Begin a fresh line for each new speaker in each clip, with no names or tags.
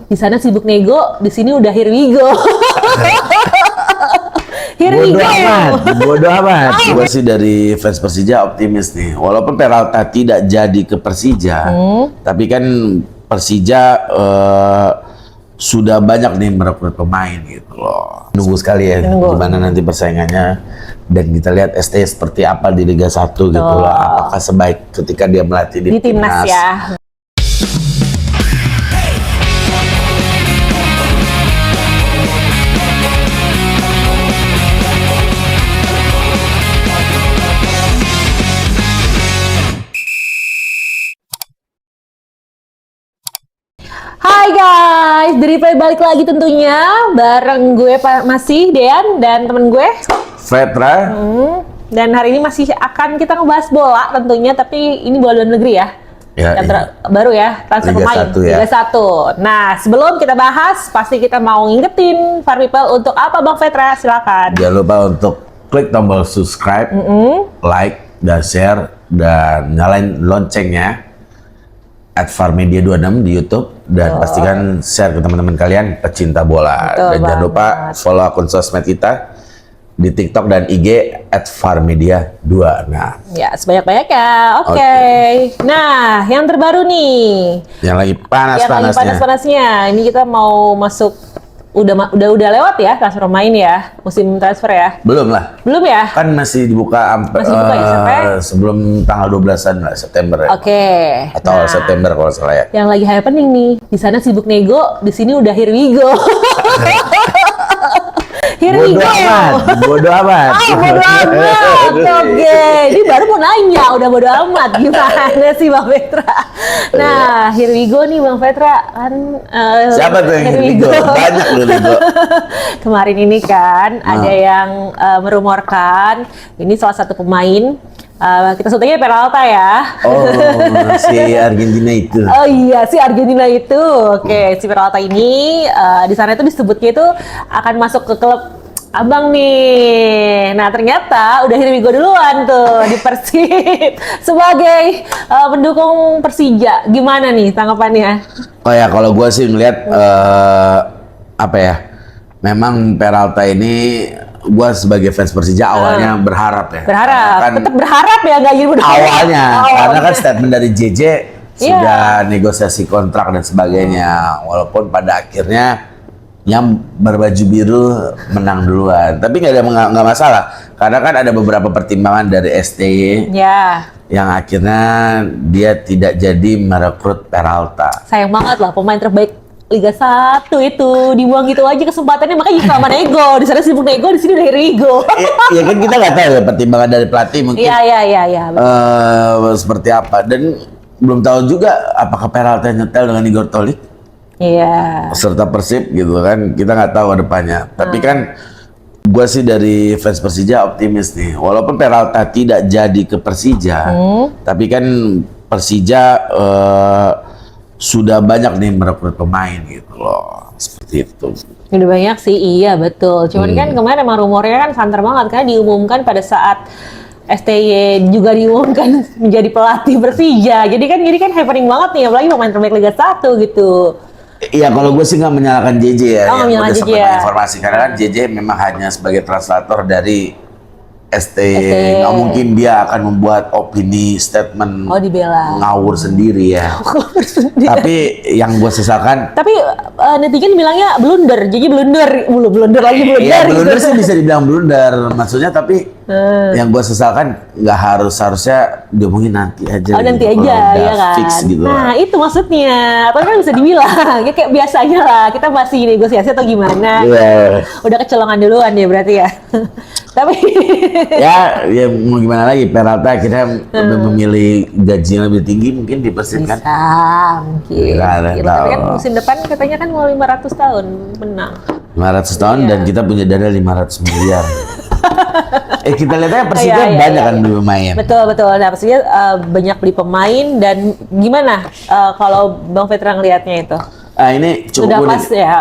Di sana sibuk nego, di sini udah here we go. Here we
Bodoh
go.
amat, bodoh amat. Gue sih dari fans Persija optimis nih. Walaupun Peralta tidak jadi ke Persija, tapi kan Persija sudah banyak nih merekrut pemain gitu loh. Nunggu sekali ya gimana nanti persaingannya, dan kita lihat ST seperti apa di Liga 1 gitu loh. Apakah sebaik ketika dia melatih di
timnas ya. Hai guys, The Replay balik lagi tentunya bareng gue masih Dean dan temen gue
Vetra.
Dan hari ini masih akan kita ngebahas bola tentunya, tapi ini bola dalam negeri ya.
Ya,
Baru ya, transfer
Liga
pemain
1 ya.
Liga 1. Nah, sebelum kita bahas, pasti kita mau ngingetin Far People untuk apa Bang Vetra? Silakan.
Jangan lupa untuk klik tombol subscribe, like, dan share, dan nyalain loncengnya @farmedia26 di YouTube, dan pastikan share ke teman-teman kalian pecinta bola.
Betul
Dan jangan lupa follow akun sosmed kita di TikTok dan IG @farmedia2. Nah,
Ya, sebanyak-banyak ya. Oke. Nah, yang terbaru nih.
yang lagi
Yang lagi
panas-panasnya.
panas-panasnya. Ini kita mau masuk udah lewat ya transfer pemain ya, musim transfer ya.
Belum lah.
Belum ya?
Kan masih dibuka
Masih dibuka ya, sampai?
sebelum tanggal 12-an lah, September ya.
Oke.
Atau awal September kalau salah ya.
Yang lagi happening nih, di sana sibuk nego, di sini udah here we go. Here we
Bodoh
go.
amat, bodoh amat.
Bodo amat. Oke, ini baru mau nanya, udah bodo amat. Gimana sih Bang Vetra? Nah, here we go nih Bang Vetra. Kan,
Siapa tuh yang Ligo? Banyak loh Ligo.
Kemarin ini kan ada yang merumorkan, ini salah satu pemain, kita sebutnya Peralta ya.
Oh, si Argentina itu.
Oh iya, si Argentina itu. Oke, si Peralta ini di sana itu disebutnya itu akan masuk ke klub Abang nih. Nah, ternyata udah here we go duluan tuh di Persib sebagai pendukung Persija. Gimana nih tanggapannya?
Oh ya, kalau gue sih melihat apa ya? Memang Peralta ini, gue sebagai fans Persija awalnya berharap ya.
Berharap,
Kan
tetap berharap ya, nggak gitu
awalnya, karena kan statement dari JJ
Iya.
sudah negosiasi kontrak dan sebagainya. Walaupun pada akhirnya yang berbaju biru menang duluan, tapi nggak masalah, karena kan ada beberapa pertimbangan dari STY
Ya,
yang akhirnya dia tidak jadi merekrut Peralta.
sayang banget lah pemain terbaik Liga 1 itu dibuang gitu aja kesempatannya, makanya sama nego. Di sana sibuk nego, di sini udah here we go.
Ya kan kita nggak tahu ya pertimbangan dari pelatih mungkin
Iya.
seperti apa, dan belum tahu juga apakah Peralta nyetel dengan Igor Tolik
Iya.
serta Persib gitu kan, kita nggak tahu ke depannya. Tapi kan gue sih dari fans Persija optimis nih, walaupun Peralta tidak jadi ke Persija, tapi kan Persija sudah banyak nih merekrut pemain gitu loh, seperti itu.
Udah banyak sih, iya betul. Cuman kan kemarin emang rumornya kan santer banget, karena diumumkan pada saat STY juga diumumkan menjadi pelatih Persija. Jadi kan happening banget nih, apalagi pemain terbaik Liga 1 gitu.
Iya, kalau gue sih nggak menyalahkan JJ ya,
Oh, nggak
yang
menyalahkan
udah
JJ
sempat
ya.
informasi, karena kan JJ memang hanya sebagai translator dari STY.
STY.
Nggak mungkin dia akan membuat opini statement
Oh, dibela.
ngawur sendiri ya. Tapi yang gue sesalkan,
Tapi netizen bilangnya blunder, jadi blunder lagi
ya
gitu.
blunder sih bisa dibilang blunder, maksudnya, tapi yang gue sesalkan nggak harusnya diomongin nanti aja.
Oh, nanti
gitu,
aja
kalau udah
ya kan.
fix gitu.
Nah, itu maksudnya. Atau kan bisa dibilang ya kayak biasanya lah, kita masih negosiasi atau gimana.
Iya.
Udah kecolongan duluan ya berarti ya. Tapi
ya mau gimana lagi, Peralta akhirnya lebih memilih gaji yang lebih tinggi mungkin di Persib kan.
bisa mungkin.
Nggak ada yang
Gitu. Tapi kan
tahu.
musim depan katanya kan mau 500 tahun menang.
500 tahun
Iya.
dan kita punya dana 500 miliar. Kita lihat aja Persija
Iya,
banyak
iya.
kan beli pemain.
Betul. Nah, maksudnya banyak beli pemain, dan gimana kalau Bang Vetra ngelihatnya itu?
Ini cukup
Sudah
unik.
pas ya.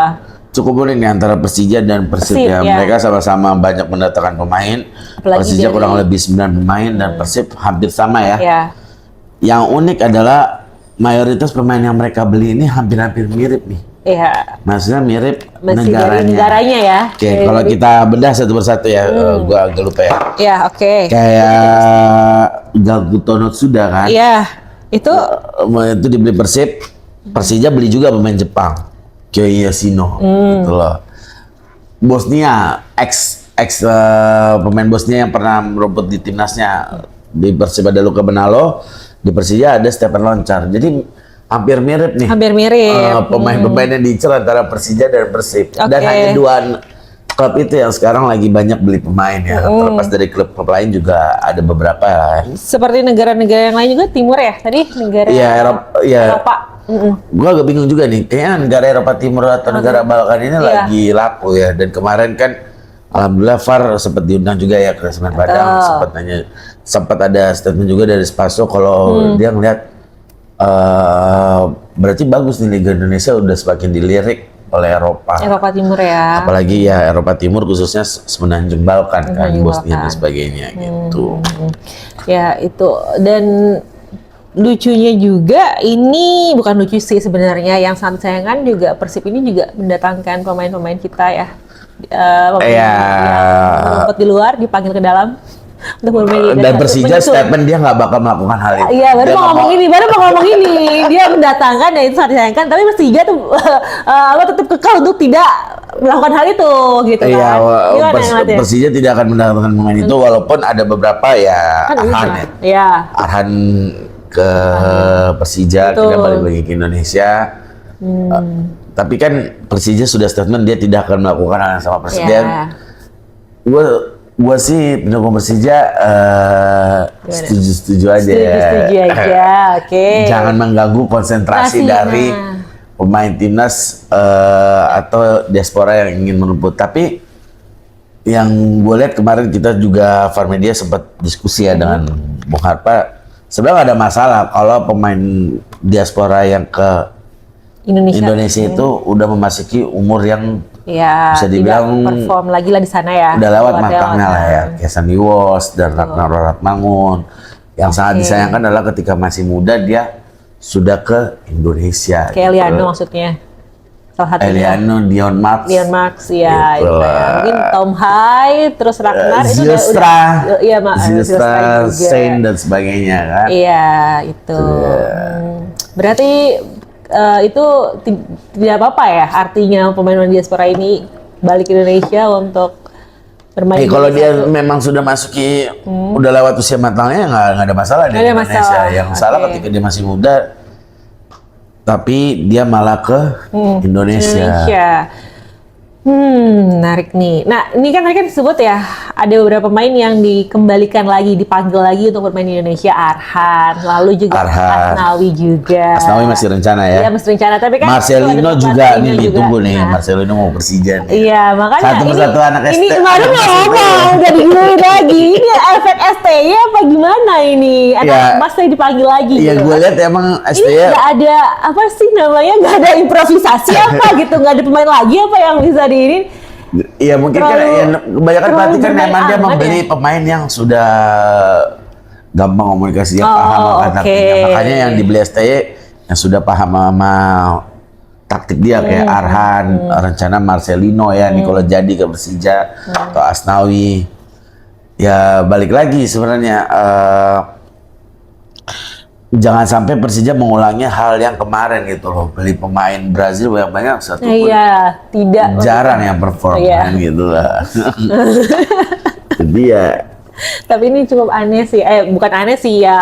Cukup unik nih antara Persija dan Persib
Persib,
ya.
ya.
Mereka sama-sama banyak mendatangkan pemain.
Apalagi
Persija
dari-
kurang lebih 9 pemain dan Persib hampir sama ya.
Ya.
Yang unik adalah mayoritas pemain yang mereka beli ini hampir-hampir mirip nih.
Iya.
Maksudnya mirip
Masih dari
negaranya.
negaranya ya.
Oke, kalau kita bedah satu persatu ya, gua agak lupa ya.
Iya, oke.
Kayak Gal Gutono sudah kan?
Iya, itu
Itu dibeli Persib, Persija beli juga pemain Jepang, Kyoya Yoshino, gitu loh. Bosnia, pemain Bosnia yang pernah merumput di timnasnya. Di Persib ada Luka Benalo, di Persija ada Stefan Loncar. Jadi hampir mirip nih.
hampir mirip.
Pemain-pemain yang diincar antara Persija dan Persib. Dan
Oke.
hanya dua klub itu yang sekarang lagi banyak beli pemain ya. Terlepas dari klub-klub lain juga ada beberapa ya.
Seperti negara-negara yang lain juga timur ya tadi negara
Iya,
Eropa.
Gua agak bingung juga nih. Kayaknya negara Eropa Timur atau negara Balkan ini
Iya.
lagi laku ya. Dan kemarin kan alhamdulillah VAR sempat diundang juga ya ke Semen Padang. Sempat ada statement juga dari Spaso kalau dia ngeliat berarti bagus nih Liga Indonesia udah semakin dilirik oleh Eropa.
Eropa Timur ya.
Apalagi ya Eropa Timur khususnya Semenanjung Balkan kan,
Semenanjung
Bosnia dan
Balkan.
sebagainya gitu.
Ya itu, dan lucunya juga ini bukan lucu sih sebenarnya, yang sangat sayangkan juga Persib ini juga mendatangkan pemain-pemain kita ya. Pemain yang merumput di luar dipanggil ke dalam untuk bermain.
Dan Persija statement dia nggak bakal melakukan hal itu.
Iya, baru
Dia
mau ngomong ini, dia mendatangkan, ya itu sangat disayangkan, tapi Persija tuh tetap kekal untuk tidak melakukan hal itu gitu kan.
Iya,
Gimana ngeliatnya?
Persija tidak akan mendatangkan pemain itu walaupun ada beberapa ya
Kan
Arhan
bisa.
ya.
Iya.
Arhan ke Persija,
Betul.
kita balik lagi ke Indonesia. Tapi kan Persija sudah statement dia tidak akan melakukan hal yang sama Persib.
Iya.
Gue sih pendukung Persija setuju aja.
Setuju aja, oke.
Jangan mengganggu konsentrasi dari pemain timnas atau diaspora yang ingin merebut. Tapi yang gue lihat kemarin kita juga VAR Media sempat diskusi ya dengan Bung Harpa. Sebenarnya nggak ada masalah kalau pemain diaspora yang ke Indonesia itu udah memasuki umur yang
ya,
bisa dibilang
tidak perform lagi lah di sana ya.
udah lewat matangnya lah ya. Kayak Sandy Walsh dan Ragnar Ratmangun. Yang sangat disayangkan adalah ketika masih muda dia sudah ke Indonesia.
Kayak Eliano maksudnya. Salah satunya.
Eliano, Dion Marks.
Dion Marks ya,
Gitu
itu ya.
lah.
Mungkin Tom Hai, terus Ragnar itu
Zilstra,
iya Mak,
Zilstra,
juga.
Sain dan sebagainya kan.
Iya, itu. Berarti itu tidak apa-apa ya artinya pemain diaspora ini balik ke Indonesia untuk bermain.
Kalau dia memang sudah masuki udah lewat usia matangnya nggak ada masalah di
Nggak ada
Indonesia.
masalah.
Yang salah ketika dia masih muda tapi dia malah ke Indonesia.
Menarik nih. Nah, ini kan tadi kan disebut ya, ada beberapa pemain yang dikembalikan lagi, dipanggil lagi untuk bermain di Indonesia. Arhan, lalu juga Asnawi juga.
Asnawi masih rencana ya?
Iya, masih rencana. Tapi kan
Marcelino juga nih ditunggu nih,
Nah,
Marcelino mau Persija nih.
iya, makanya
Satu persatu anak
ini
ST.
kemarin mau ngomong, udah diguluin lagi. Ini efek STY apa gimana ini? Anak
Ya.
emas yang dipanggil lagi.
Iya,
gitu.
gue lihat emang
Ini
STY
nggak ada apa sih namanya, nggak ada improvisasi apa gitu, nggak ada pemain lagi apa yang bisa diinin.
Iya mungkin kan kebanyakan pelatih kan memang dia
aman
membeli pemain yang sudah gampang komunikasi, yang paham akan taktiknya. Makanya yang dibeli STY yang sudah paham sama taktik dia kayak Arhan, rencana Marcelino ya, Nicola Jadi ke Persija atau Asnawi. Ya balik lagi sebenarnya jangan sampai Persija mengulangi hal yang kemarin gitu loh, beli pemain Brazil banyak-banyak satu pun
Iya, tidak.
jarang yang perform kan gitu lah. Jadi ya
Tapi ini cukup aneh sih, bukan aneh sih ya,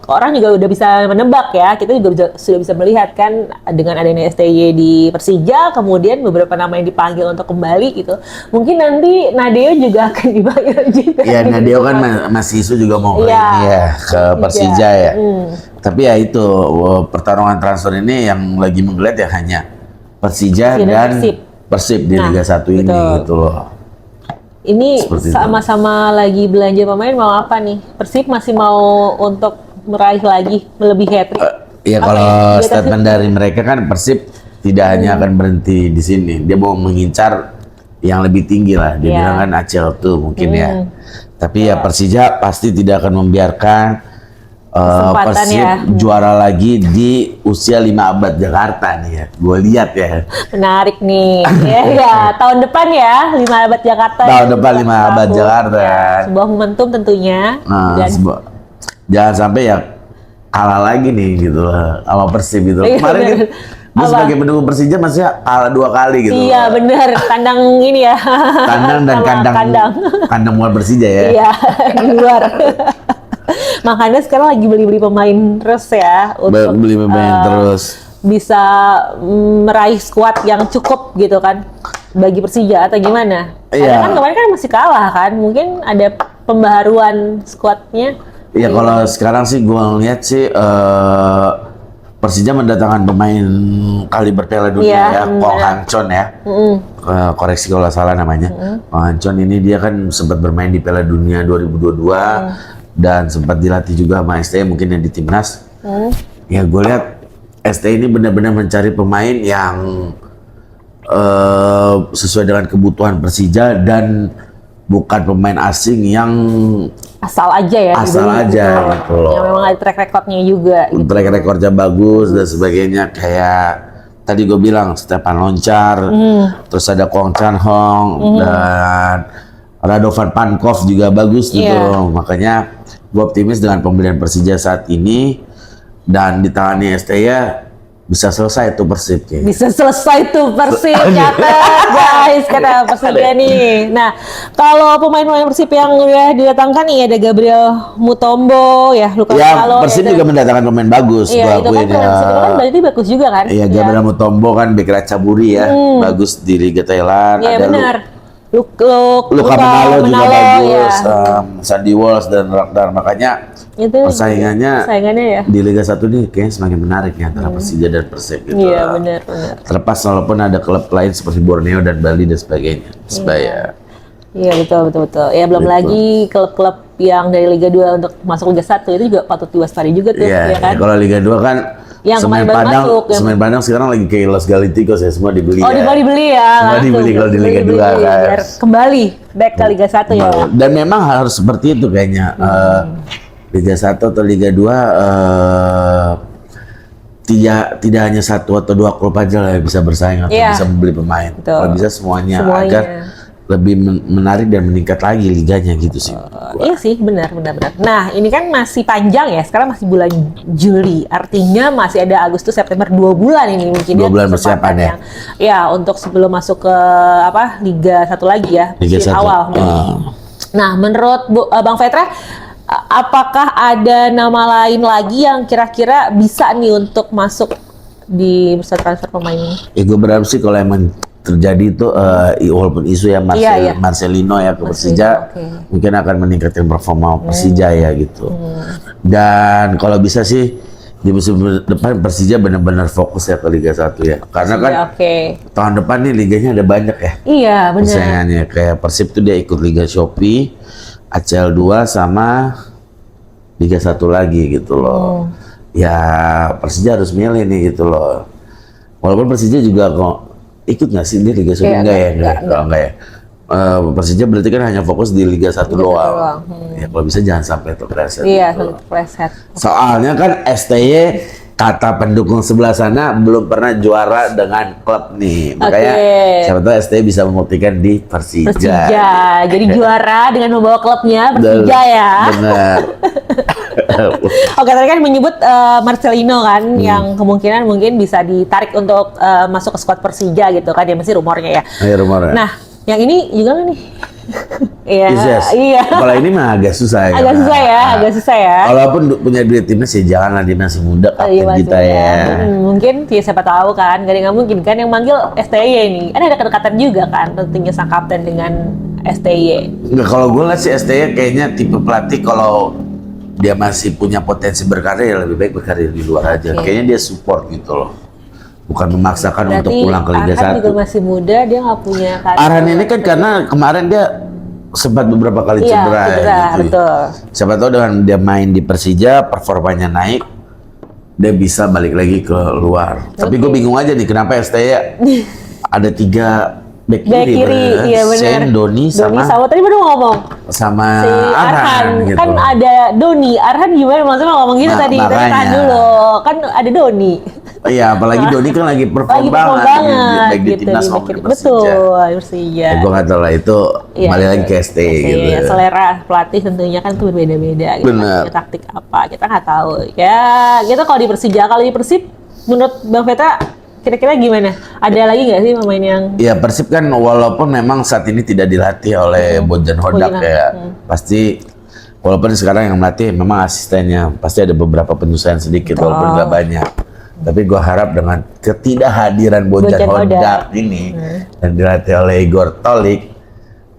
orang juga udah bisa menebak ya, kita juga sudah bisa melihat kan dengan adanya STY di Persija, kemudian beberapa nama yang dipanggil untuk kembali gitu. Mungkin nanti Nadeo juga akan dipanggil juga.
ya Nadeo kan masih isu juga mau ini ya ke Persija ya. Tapi ya itu pertarungan transfer ini yang lagi menggeliat ya hanya Persija dan Persib di Liga 1 ini gitu loh.
Ini sama-sama lagi belanja pemain, mau apa nih? Persib masih mau untuk meraih lagi melebihi hat-trick.
Ya kalau statement dari mereka kan Persib tidak hanya akan berhenti di sini, dia mau mengincar yang lebih tinggi lah. Dia bilang kan ACL tuh mungkin ya. Tapi ya Persija pasti tidak akan membiarkan
Kesempatan
Persib
ya.
juara lagi di usia 5 abad Jakarta nih ya. Gue lihat ya.
Menarik nih. ya, tahun depan ya 5 abad Jakarta.
Tahun
ya,
depan 5 abad
Prabu.
Jakarta.
Ya, sebuah momentum tentunya.
Nah,
Dan
jangan sampai ya kalah lagi nih gitu loh sama Persib gitu.
Iya,
Kemarin kan
bener.
gue
Apa?
sebagai pendukung Persija masih kalah 2 kali gitu.
Iya bener, kandang ini ya.
Kandang dan
Sama
kandang buat Persija ya.
Iya, di luar. Makanya sekarang lagi beli-beli pemain terus ya untuk
Beli pemain terus.
bisa meraih skuad yang cukup gitu kan bagi Persija atau gimana?
Iya.
Karena kan kemarin kan masih kalah kan, mungkin ada pembaharuan skuadnya.
Ya kalau sekarang sih gue ngeliat sih Persija mendatangkan pemain kaliber Piala Dunia
Iya,
ya, Kwang Hang-chon ya. Koreksi kalau salah namanya. Kwang Hang-chon ini dia kan sempat bermain di Piala Dunia 2022 dan sempat dilatih juga sama STE mungkin yang di timnas. Ya gue lihat STE ini benar-benar mencari pemain yang sesuai dengan kebutuhan Persija dan bukan pemain asing yang
Asal aja ya.
Asal
gitu.
aja, gitu loh.
Yang memang ada track recordnya juga. Gitu.
track recordnya bagus dan sebagainya, kayak tadi gue bilang Stefan Loncar, terus ada Kwang Chan Hong dan Radovan Pankov juga bagus gitu.
Iya.
Makanya gue optimis dengan pembelian Persija saat ini dan ditangani STY bisa selesai tuh Persib kayaknya.
Bisa selesai tuh Persib, catat guys kata Persija nih. Nah, kalau pemain-pemain Persib yang udah didatangkan nih ada Gabriel Mutombo ya, Lucas
Ya
Kalon.
Persib juga mendatangkan pemain bagus.
Iya, itu kan
akuin ya.
Persib itu kan berarti bagus juga kan?
Iya, Gabriel Mutombo kan bek Ratchaburi ya, bagus di Liga Thailand.
Iya
Ada
benar.
Luka Menalo juga bagus,
ya.
Sandy Walsh dan Rakdar, makanya
Itu
persaingannya
ya.
di Liga 1 ini kayaknya semakin menarik ya antara Persija dan Persib gitu.
Iya benar.
Terlepas walaupun ada klub lain seperti Borneo dan Bali dan sebagainya. Supaya
Iya betul. Ya belum
Betul.
lagi klub-klub yang dari Liga 2 untuk masuk Liga 1 itu juga patut diwaspadai juga tuh,
ya,
ya kan?
kalau Liga 2 kan
Yang
Semen
kemarin baru
Padang,
masuk, yang-
Semen Padang sekarang lagi kayak Los Galacticos ya, semua dibeli
Oh,
ya.
dibeli ya.
Semua
langsung.
dibeli kalau di Liga 2 kan.
Biar kembali back ke Liga 1 ya.
Dan memang harus seperti itu kayaknya. Liga 1 atau Liga 2 tidak hanya 1 atau 2 klub aja lah yang bisa bersaing atau
Iya.
bisa membeli pemain.
Betul.
Kalau bisa semuanya
Semuanya.
agar lebih menarik dan meningkat lagi liganya gitu sih.
Iya sih, benar. Nah, ini kan masih panjang ya. Sekarang masih bulan Juli. Artinya masih ada Agustus, September 2 bulan ini mungkin
2
ya.
bulan
kesempatan
persiapan ya.
Ya, untuk sebelum masuk ke Liga 1 lagi ya.
Liga
musim
1.
awal. Nah, menurut Bang Petra, apakah ada nama lain lagi yang kira-kira bisa nih untuk masuk di bursa transfer pemain ini?
Ya gue berharap sih kalau emang terjadi itu walaupun isu ya
Iya.
Marcelino ya ke Persija
oke.
mungkin akan meningkatkan performa Persija ya gitu. Dan kalau bisa sih di musim depan Persija benar-benar fokus ya ke Liga 1 ya. Karena kan
Ya, oke.
tahun depan nih liganya ada banyak ya.
Iya, benar.
Persaingannya kayak Persib tuh dia ikut Liga Shopee, ACL 2 sama Liga 1 lagi gitu loh. Ya Persija harus milih nih gitu loh. Walaupun Persija juga kok ikut nggak sih di Liga Shopee?
Iya,
Enggak ya,
enggak.
enggak ya. Persija berarti kan hanya fokus di Liga 1
Liga 1
doang.
doang.
Ya kalau bisa jangan sampai terpleset.
Iya,
gitu.
preset.
Soalnya kan STY kata pendukung sebelah sana belum pernah juara dengan klub nih. Makanya
Oke.
siapa tahu STY bisa membuktikan di Persija.
Persija. Jadi juara dengan membawa klubnya Persija ya.
Benar.
Oke, tadi kan menyebut Marcelino kan yang kemungkinan mungkin bisa ditarik untuk masuk ke skuad Persija gitu kan, ya masih rumornya ya.
Ayo rumornya.
Nah, yang ini juga nggak nih? Iya.
Yes.
Iya.
Kalau ini mah agak susah ya.
Agak susah ya, agak susah ya.
Walaupun punya duit timnas ya janganlah, dia masih muda
Iya,
kapten
Mas,
kita ya.
Mungkin ya siapa tahu kan, nggak mungkin kan yang manggil STY ini. Kan ada kedekatan juga kan tentunya sang kapten dengan STY.
Nggak, kalau gue lihat sih STY kayaknya tipe pelatih kalau dia masih punya potensi berkarir ya lebih baik berkarir di luar aja.
Oke.
Kayaknya dia support gitu loh. Bukan memaksakan untuk
Berarti
pulang ke Liga
Arhan
1.
juga masih muda, dia nggak punya karir.
Arhan ini kan karena kemarin dia sempat beberapa kali
Iya,
cedera,
cedera,
ya, gitu.
betul.
Siapa tahu dengan dia main di Persija, performanya naik, dia bisa balik lagi ke luar. Tapi gue bingung aja nih kenapa STY ada 3 Back
Back kiri,
bener.
iya benar.
Shane, Doni sama
tadi baru ngomong
sama
si Arhan
gitu.
kan ada Doni, Arhan gimana maksudnya ngomong gitu tadi, tapi
makanya.
tahan dulu, kan ada Doni.
Iya, apalagi Doni kan lagi perform banget
banget
di
gitu
timnas
di
maupun
back
di
kiri. Betul,
Persija.
Persija.
Gue nggak tahu lah itu
Iya,
kembali lagi ke ST gitu.
Ya, selera pelatih tentunya kan tuh berbeda-beda gitu.
Bener.
Punya taktik apa kita nggak tahu. Ya, gitu kalau di Persija, kalau di Persib menurut Bang Petra kira-kira gimana? Ada lagi nggak sih pemain yang
Ya Persib kan walaupun memang saat ini tidak dilatih oleh Bojan Hodak
Bojan,
ya, pasti walaupun sekarang yang melatih memang asistennya, pasti ada beberapa penyesuaian sedikit walaupun nggak banyak. Tapi gue harap dengan ketidakhadiran Bojan Hodak ini dan dilatih oleh Igor Tolik,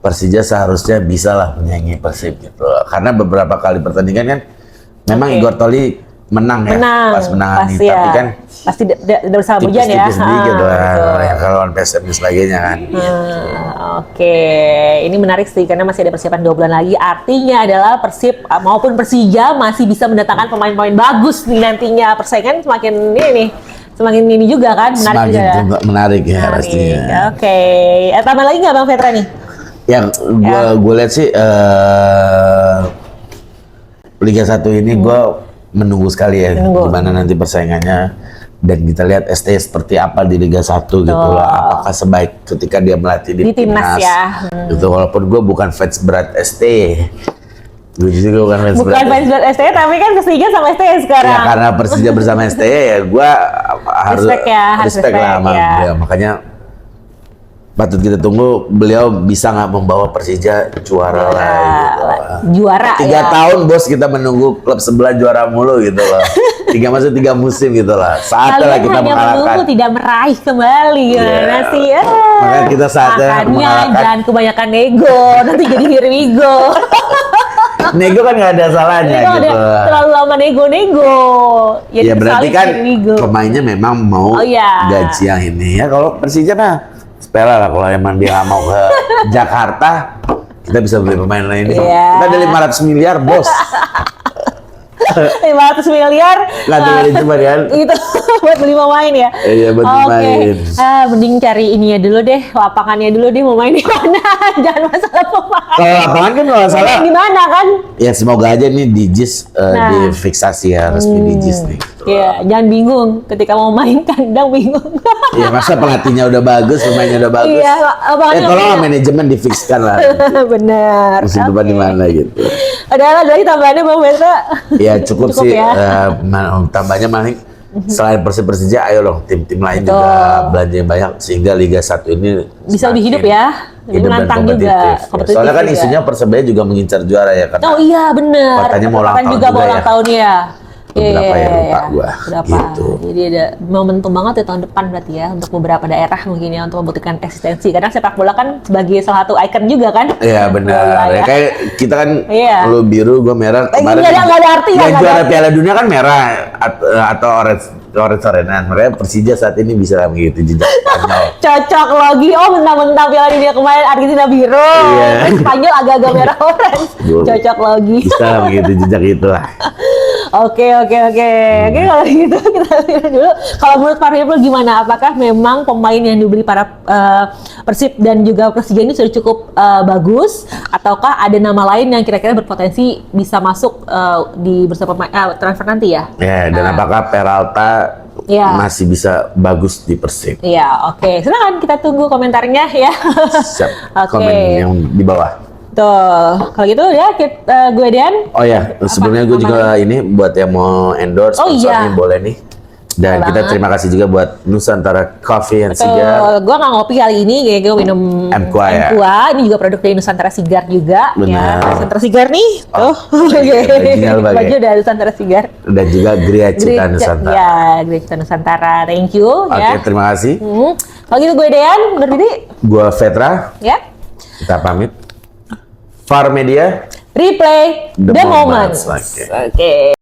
Persija seharusnya bisa lah menyaingi Persib gitu. Karena beberapa kali pertandingan kan memang Igor Tolik menang ya, pas menangani,
pasti
tapi
ya.
kan
pasti bersama Bojan ya.
tipis-tipis sedikit lah,
Betul.
ya kalau lawan PSM dan sebagainya kan.
Oke, ini menarik sih karena masih ada persiapan 2 bulan lagi. Artinya adalah Persib maupun Persija masih bisa mendatangkan pemain-pemain bagus nih nantinya. Persaingan semakin ini juga kan, menarik
Semakin
juga.
menarik ya
Menarik.
pastinya.
Oke, tambah lagi nggak Bang Petra nih?
Yang gue lihat sih Liga 1 ini gue menunggu sekali ya gimana nanti persaingannya, dan kita lihat ST seperti apa di Liga 1 gitu lah. Apakah sebaik ketika dia melatih di timnas
ya.
gitu. Walaupun gue bukan fans berat ST, gue juga bukan fans
Bukan fans berat ST, tapi kan Persija sama ST sekarang.
ya, karena Persija bersama ST ya gue harus respect lah sama
ya.
beliau. Makanya patut kita tunggu beliau bisa nggak membawa Persija juara lah gitu.
Juara
3
ya.
tahun bos kita menunggu klub sebelah juara mulu gitu loh. 3 musim gitu lah. Saatnya lah kita
hanya
mengalahkan.
menunggu tidak meraih kembali gimana sih?
Makanya kita saatnya
Makanya
mengalahkan.
jangan kebanyakan nego, nanti jadi Hirwigo.
Nego kan nggak ada salahnya
Nego
gitu.
terlalu lama nego.
Ya berarti kan
Hirwigo.
pemainnya memang mau
iya.
gaji yang ini ya. Kalau Persija mah sepele lah, kalau emang dia nggak mau ke Jakarta, kita bisa beli pemain lain.
Iya.
Kita ada 500 miliar bos.
500 miliar
Nggak ada manajemen kan?
itu buat beli pemain ya.
Iya, buat pemain.
Mending cari ininya dulu deh, lapangannya dulu deh, mau main di mana. Jangan masalah pemain.
Kalau lapangan kan kalau nggak salah,
Di mana kan?
ya semoga aja nih di JIS difiksasi ya resmi di JIS nih.
Iya, jangan bingung ketika mau main kandang bingung.
Iya, masa pelatihnya udah bagus, pemainnya udah bagus.
Iya, lapangannya
tolong
udah-
manajemen difikskan lah.
Bener.
Musim depan di mana gitu.
Ada lagi tambahannya Bang Petra?
Ya cukup
Cukup
sih.
ya.
Tambahnya paling selain Persija, ayo dong tim-tim lain
Betul.
juga belanja yang banyak sehingga Liga 1 ini
Bisa lebih hidup ya. Lebih
hidup dan
menantang
kompetitif.
juga. Kompetitif
Soalnya kan
juga.
isunya Persebaya juga mengincar juara ya karena
Oh iya bener.
Katanya mau ulang tahun
juga mau
juga
ulang
ya.
tahun ya.
Beberapa ya, lupa gua.
Berapa?
Gitu.
Jadi ada momentum banget ya tahun depan berarti ya untuk beberapa daerah mungkin ya untuk membuktikan eksistensi. Karena sepak bola kan sebagai salah satu ikon juga kan.
Iya benar.
Bola,
Ya, kayak kita kan
Iya.
lu biru, gua merah.
Nggak ada arti ya,
yang
nggak ada
juara
arti.
Piala Dunia kan merah atau orange-orangean. Makanya Persija saat ini bisa begitu jejak Spanyol.
Cocok lagi. Oh mentang-mentang Piala Dunia kemarin Argentina biru.
Iya.
Terus Spanyol agak-agak merah orange. Cocok lagi.
Bisa begitu jejak itulah.
Oke, kalau gitu kita lihat dulu. Kalau menurut Pak Rifle gimana? Apakah memang pemain yang dibeli para Persib dan juga Persija ini sudah cukup bagus, ataukah ada nama lain yang kira-kira berpotensi bisa masuk di bersama transfer nanti ya?
Ya, dan apakah Peralta
Iya.
masih bisa bagus di Persib?
Iya, oke. Silakan kita tunggu komentarnya ya.
Siap.
Oke.
Komen yang di bawah.
Tuh, kalau gitu ya gue Dian.
Oh ya, sebelumnya gue juga ini buat yang mau endorse
Oh,
sponsornya
iya.
boleh nih. Dan
Boleh
kita
banget.
terima kasih juga buat Nusantara Coffee and Cigar.
Gue nggak ngopi kali ini, kayak gue minum
M-Qua ya?
M-Qua. Ini juga produk dari Nusantara Sigar juga.
Benar.
Ya, Nusantara Sigar nih.
Oh,
Tuh.
original banget.
Baju dari Nusantara Sigar.
Dan juga Gria Cita
Great-
Nusantara.
Ya, Great Cita Nusantara. Thank you.
Oke,
Ya.
terima kasih.
Kalau gitu gue Dean, undur diri.
Gua Vetra,
Ya.
kita pamit. Far Media,
Replay
The
the,
moments.
moments.
Oke.
Oke.